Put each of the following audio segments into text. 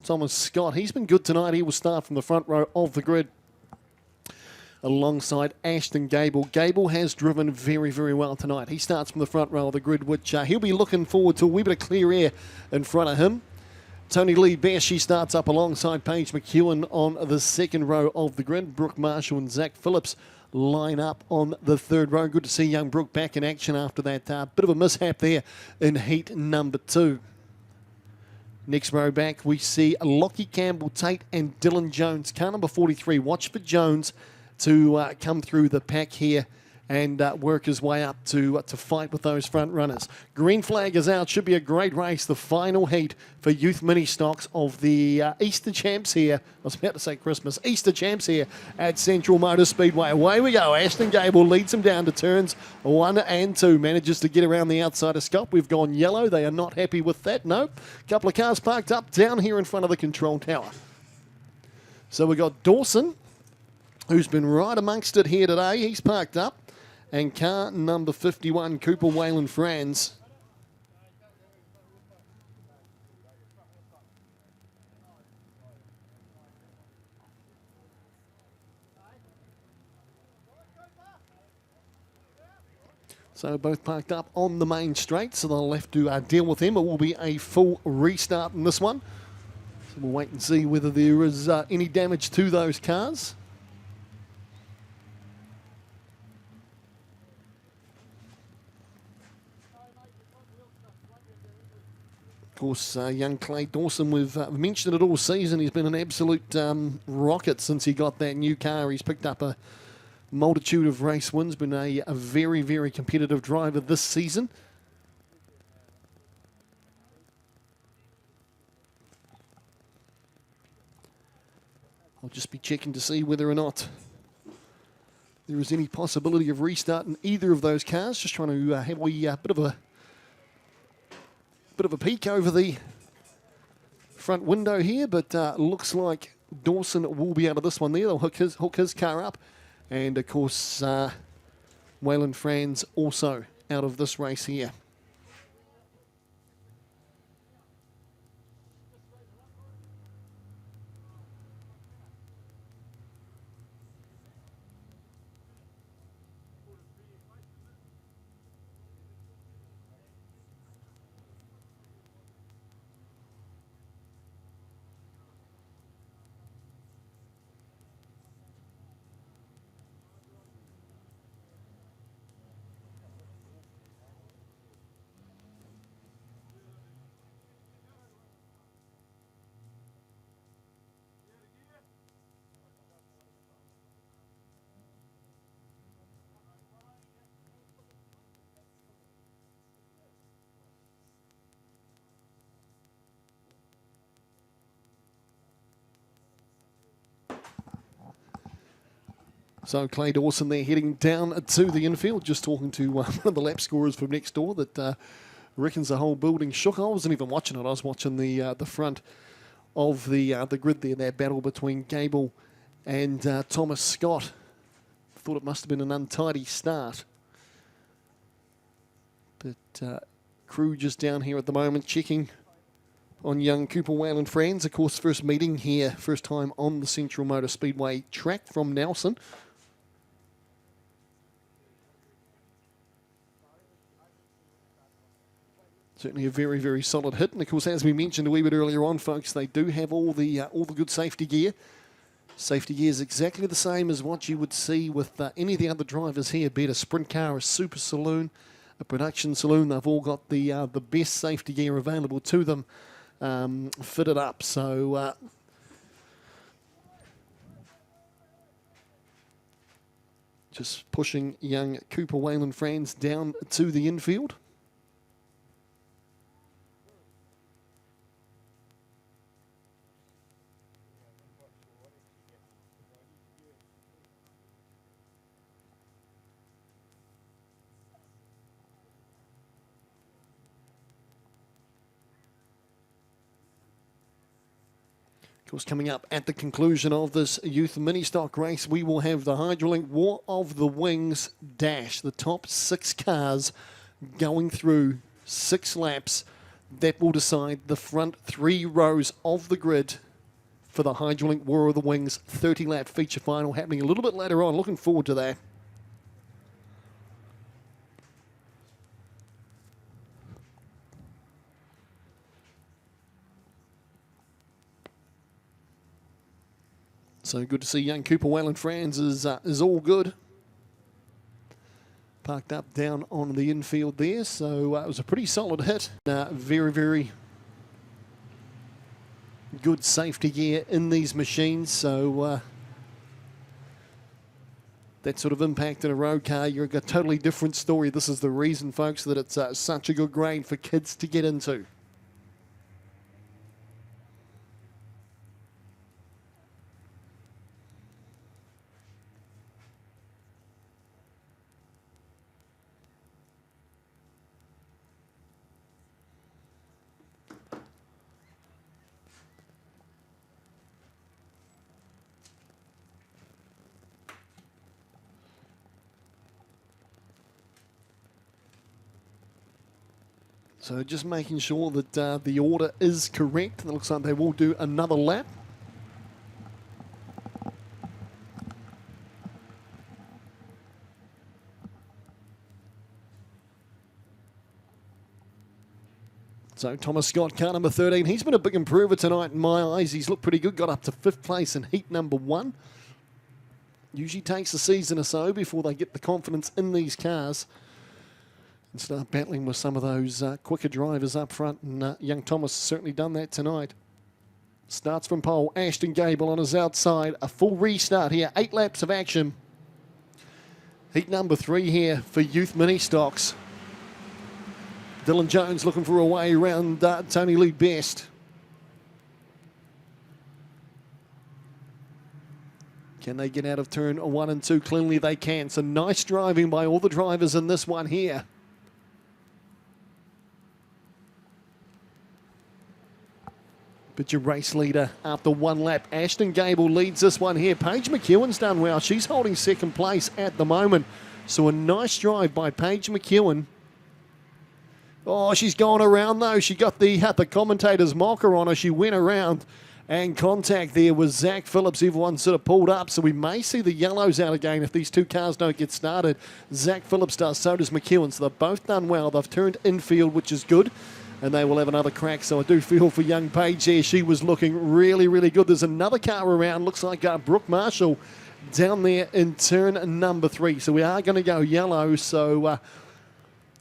Thomas Scott. He's been good tonight. He will start from the front row of the grid alongside Ashton Gable. Gable has driven very, very well tonight. He starts from the front row of the grid, which he'll be looking forward to a wee bit of clear air in front of him. Tony Lee Best, she starts up alongside Paige McEwen on the second row of the grid. Brooke Marshall and Zach Phillips line up on the third row. Good to see young Brooke back in action after that bit of a mishap there in heat number 2. Next row back, we see Lockie Campbell-Tate and Dylan Jones. Car number 43. Watch for Jones to come through the pack here and work his way up to fight with those front runners. Green flag is out. Should be a great race. The final heat for youth mini stocks of the Easter Champs here. I was about to say Christmas. Easter Champs here at Central Motor Speedway. Away we go. Ashton Gable leads him down to turns 1 and 2. Manages to get around the outside of Scott. We've gone yellow. They are not happy with that. Nope. Couple of cars parked up down here in front of the control tower. So we got Dawson, who's been right amongst it here today. He's parked up. And car number 51, Cooper Wayland Franz. So both parked up on the main straight, so they'll have to deal with him. It will be a full restart in this one. So we'll wait and see whether there is any damage to those cars. Of course, young Clay Dawson, we've mentioned it all season. He's been an absolute rocket since he got that new car. He's picked up a multitude of race wins, been a very, very competitive driver this season. I'll just be checking to see whether or not there is any possibility of restarting either of those cars. Just trying to have a bit of a peek over the front window here, but looks like Dawson will be out of this one there. They'll hook his car up. And, of course, Wayland Franz also out of this race here. So Clay Dawson there heading down to the infield, just talking to one of the lap scorers from next door that reckons the whole building shook. I wasn't even watching it. I was watching the front of the grid there, that battle between Gable and Thomas Scott. Thought it must have been an untidy start. But crew just down here at the moment checking on young Cooper Wayland Franz. Of course, first meeting here, first time on the Central Motor Speedway track from Nelson. Certainly a very, very solid hit. And of course, as we mentioned a wee bit earlier on, folks, they do have all the good safety gear. Safety gear is exactly the same as what you would see with any of the other drivers here, be it a sprint car, a super saloon, a production saloon. They've all got the best safety gear available to them fitted up. So just pushing young Cooper Wayland Franz down to the infield. Of course, coming up at the conclusion of this youth mini stock race, we will have the Hydrolink War of the Wings dash. The top 6 cars going through 6 laps. That will decide the front 3 rows of the grid for the Hydralink War of the Wings 30-lap feature final happening a little bit later on. Looking forward to that. So good to see young Cooper Wayland Franz is all good. Parked up down on the infield there, so it was a pretty solid hit. Very, very good safety gear in these machines, so that sort of impact in a road car, you're a totally different story. This is the reason, folks, that it's such a good grade for kids to get into. So just making sure that the order is correct. It looks like they will do another lap. So Thomas Scott, car number 13. He's been a big improver tonight in my eyes. He's looked pretty good. Got up to 5th place in heat number 1. Usually takes a season or so before they get the confidence in these cars and start battling with some of those quicker drivers up front. And young Thomas has certainly done that tonight. Starts from pole. Ashton Gable on his outside. A full restart here. 8 laps of action. Heat number 3 here for youth mini stocks. Dylan Jones looking for a way around Tony Lee Best. Can they get out of turn 1 and 2? Clearly they can. So nice driving by all the drivers in this one here. But your race leader after 1 lap. Ashton Gable leads this one here. Paige McEwen's done well. She's holding 2nd place at the moment. So a nice drive by Paige McEwen. Oh, she's gone around though. She got the commentator's mocker on her. She went around, and contact there was Zach Phillips. Everyone sort of pulled up. So we may see the yellows out again if these 2 cars don't get started. Zach Phillips does. So does McEwen. So they've both done well. They've turned infield, which is good. And they will have another crack. So I do feel for young Paige there. She was looking really, really good. There's another car around. Looks like Brooke Marshall down there in turn number 3. So we are going to go yellow. So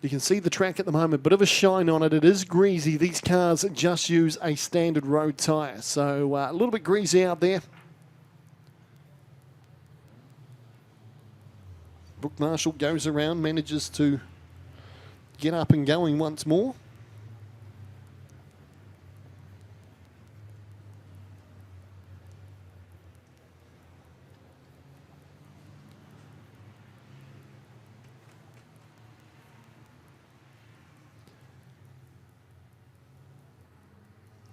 you can see the track at the moment. Bit of a shine on it. It is greasy. These cars just use a standard road tyre. So a little bit greasy out there. Brooke Marshall goes around, manages to get up and going once more.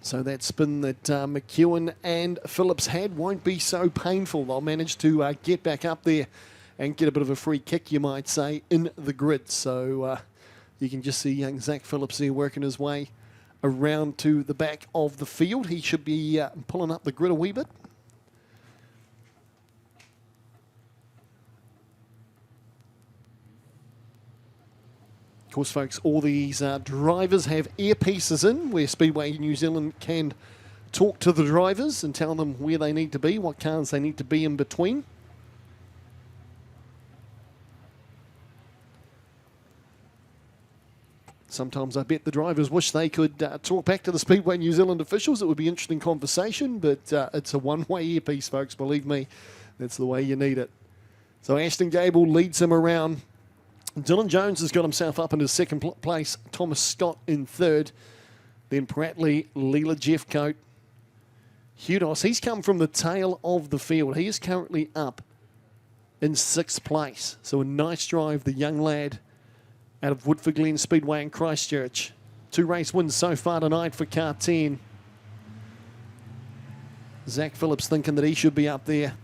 So that spin that McEwen and Phillips had won't be so painful. They'll manage to get back up there and get a bit of a free kick, you might say, in the grid. So you can just see young Zach Phillips there working his way around to the back of the field. He should be pulling up the grid a wee bit. Of course, folks, all these drivers have earpieces in where Speedway New Zealand can talk to the drivers and tell them where they need to be, what cars they need to be in between. Sometimes I bet the drivers wish they could talk back to the Speedway New Zealand officials. It would be an interesting conversation, but it's a one-way earpiece, folks. Believe me, that's the way you need it. So Ashton Gable leads him around. Dylan Jones has got himself up into 2nd place. Thomas Scott in 3rd. Then Prattley, Leela Jeffcoat. Hudos, he's come from the tail of the field. He is currently up in 6th place. So a nice drive, the young lad out of Woodford Glen Speedway in Christchurch. 2 race wins so far tonight for car 10. Zach Phillips thinking that he should be up there.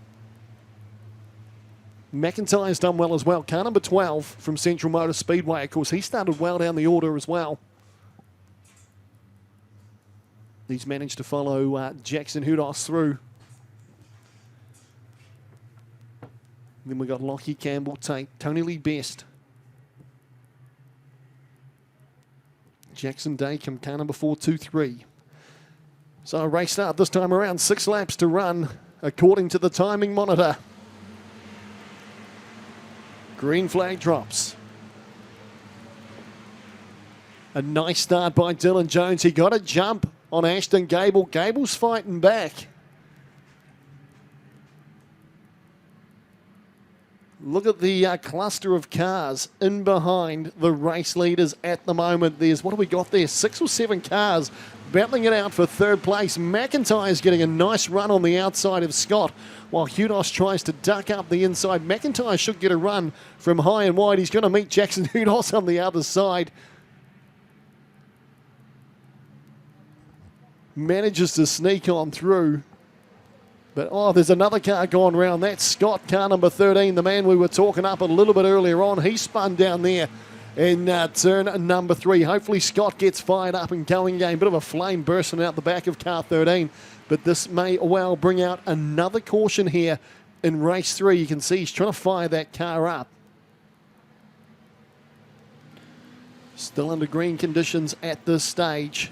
McIntyre's done well as well. Car number 12 from Central Motor Speedway. Of course, he started well down the order as well. He's managed to follow Jackson Hudos through. Then we've got Lockie Campbell, Tony Lee Best. Jackson Dacomb, car number 423. So race start this time around, 6 laps to run according to the timing monitor. Green flag drops. A nice start by Dylan Jones. He got a jump on Ashton Gable. Gable's fighting back. Look at the cluster of cars in behind the race leaders at the moment. There's, what have we got there? 6 or 7 cars battling it out for third place. McIntyre's getting a nice run on the outside of Scott, while Hudos tries to duck up the inside. McIntyre should get a run from high and wide. He's going to meet Jackson Hudos on the other side. Manages to sneak on through. But, oh, there's another car going round. That's Scott, car number 13, the man we were talking up a little bit earlier on. He spun down there in turn number 3. Hopefully Scott gets fired up and going again. Bit of a flame bursting out the back of car 13. But this may well bring out another caution here in race 3. You can see he's trying to fire that car up. Still under green conditions at this stage.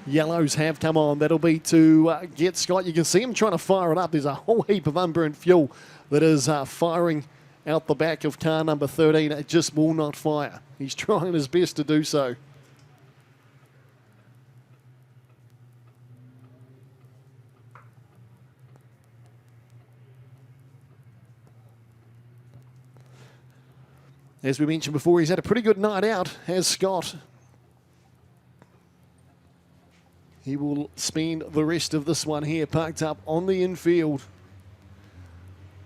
Yellows have come on. That'll be to get Scott. You can see him trying to fire it up. There's a whole heap of unburnt fuel that is firing out the back of car number 13. It just will not fire. He's trying his best to do so. As we mentioned before, he's had a pretty good night out, has Scott. He will spend the rest of this one here parked up on the infield.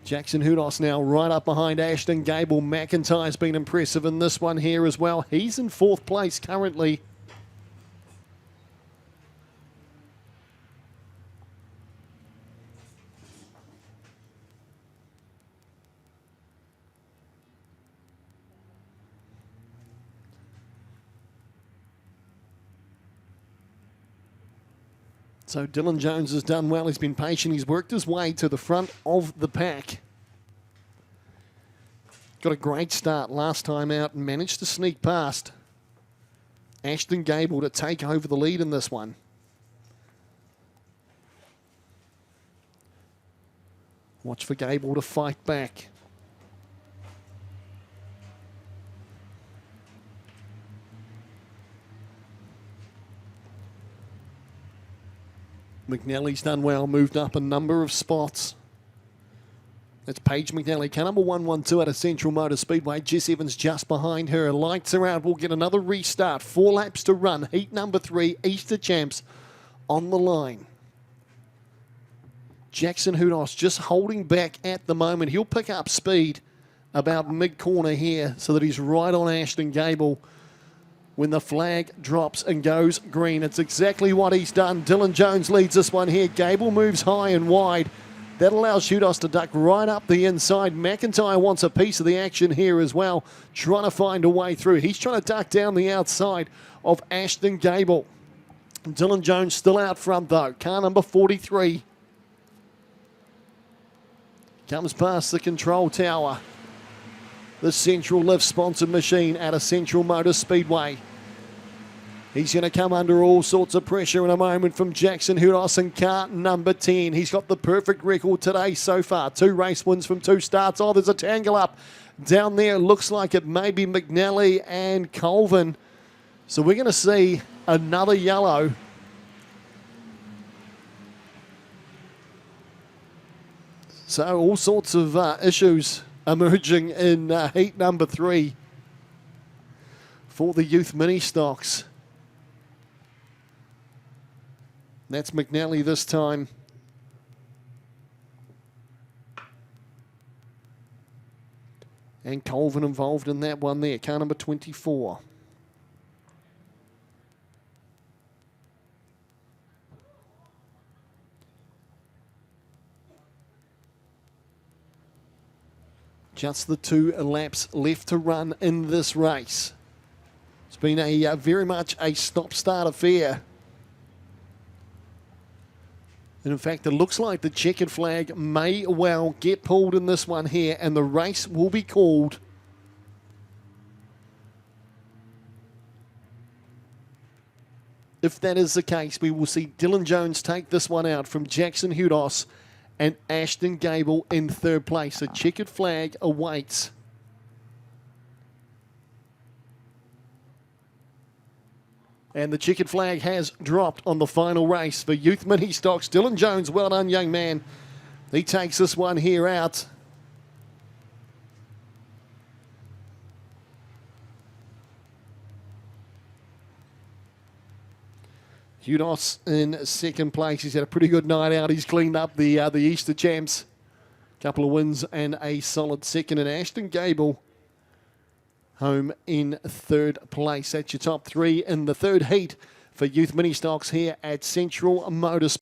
Jackson Hudos now right up behind Ashton Gable. McIntyre's been impressive in this one here as well. He's in 4th place currently. So Dylan Jones has done well. He's been patient. He's worked his way to the front of the pack. Got a great start last time out and managed to sneak past Ashton Gable to take over the lead in this one. Watch for Gable to fight back. McNally's done well, moved up a number of spots. That's Paige McNally, car number 112 out of Central Motor Speedway. Jess Evans just behind her. Lights are out. We'll get another restart. 4 laps to run. Heat number 3, Easter Champs on the line. Jackson Hudos just holding back at the moment. He'll pick up speed about mid-corner here so that he's right on Ashton Gable when the flag drops and goes green. It's exactly what he's done. Dylan Jones leads this one here. Gable moves high and wide. That allows Hudos to duck right up the inside. McIntyre wants a piece of the action here as well, trying to find a way through. He's trying to duck down the outside of Ashton Gable. Dylan Jones still out front though. Car number 43. Comes past the control tower. The Central Lift sponsored machine at a Central Motor Speedway. He's going to come under all sorts of pressure in a moment from Jackson Hudos in car number 10. He's got the perfect record today so far. 2 race wins from 2 starts. Oh, there's a tangle up down there. Looks like it may be McNally and Colvin. So we're going to see another yellow. So all sorts of issues emerging in heat number 3 for the youth mini stocks. That's McNally this time. And Colvin involved in that one there, car number 24. Just the 2 laps left to run in this race. It's been a very much a stop-start affair. And in fact, it looks like the checkered flag may well get pulled in this one here, and the race will be called. If that is the case, we will see Dylan Jones take this one out from Jackson Hudos and Ashton Gable in third place. A checkered flag awaits. And the checkered flag has dropped on the final race for Youth Mini Stocks. Dylan Jones, well done, young man. He takes this one here out. Hudos in second place. He's had a pretty good night out. He's cleaned up the Easter champs. Couple of wins and a solid second. And Ashton Gable home in third place. That's your top three in the third heat for Youth Mini Stocks here at Central Motorsport.